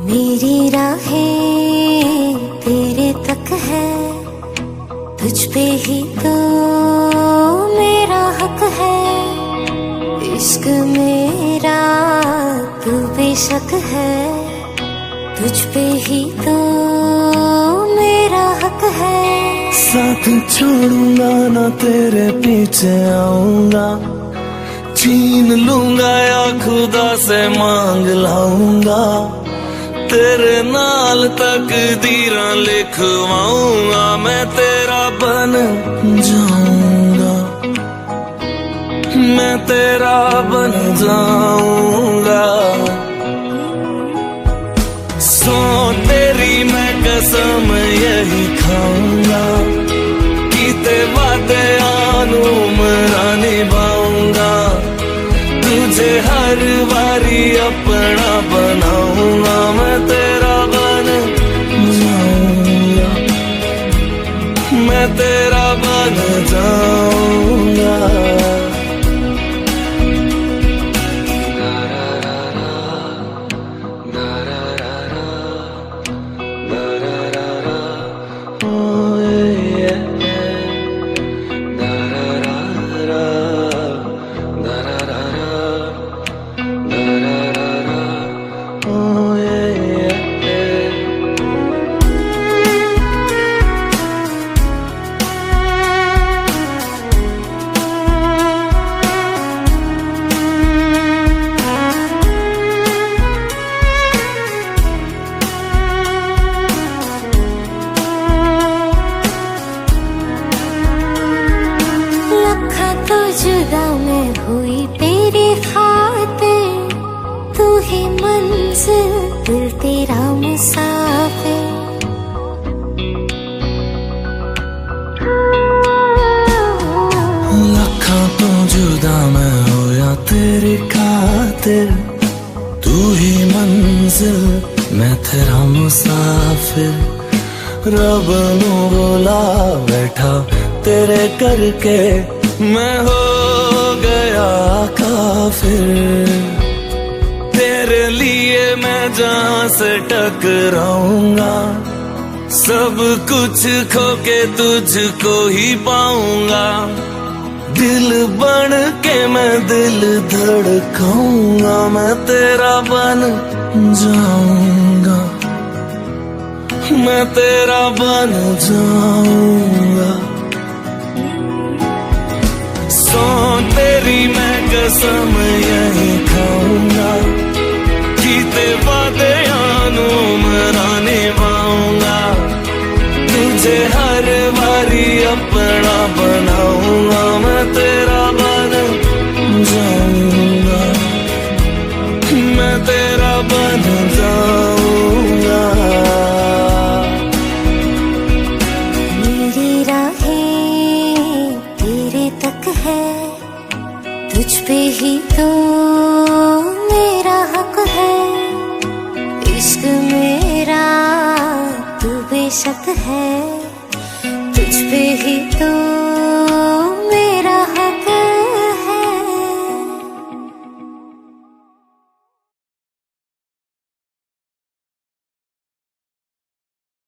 मेरी राहें तेरे तक है, तुझ पे ही तो मेरा हक है। इश्क मेरा तू बेशक है, तुझ पे ही तो मेरा हक है। साथ छोड़ूंगा ना तेरे पीछे आऊंगा, छीन लूंगा या खुदा से मांग लाऊंगा। तेरे नाल तकदीरां लिखवाऊंगा, मैं तेरा बन जाऊंगा, मैं तेरा बन जाऊंगा। सो तेरी मैं कसम यही खाऊंगा, कीते वादे आनू मरा निभाऊंगा। तुझे हर बारी अपना बनाऊंगा, मैं तेरा बन जाऊंगा, मैं तेरा बन जाऊंगा। जुदा मैं हुई तेरी खातिर, तू ही मंजिल दिल तेरा मुसाफिर। लखा तो जुदा मैं होया तेरी खातिर, तू ही मंजिल मैं तेरा मुसाफिर। रब नू बोला बैठा तेरे करके, मैं हो गया काफिर। तेरे लिए मैं जहां से टकराऊंगा, सब कुछ खो के तुझको ही पाऊंगा। दिल बन के मैं दिल धड़काऊंगा, मैं तेरा बन जाऊंगा, मैं तेरा बन जाऊंगा। सो तेरी मैं कसम यही खाऊंगा, कीते वादे आनू मरा निभाऊंगा। तुझे हर बारी अपना बनाऊंगा, मैं तेरा बन जाऊंगा, मैं तेरा बन जाऊंगा। मेरी राहें तेरे तक है, तुझ पे ही तो मेरा हक है। इश्क मेरा तू बेशक है, तुझ पे ही तो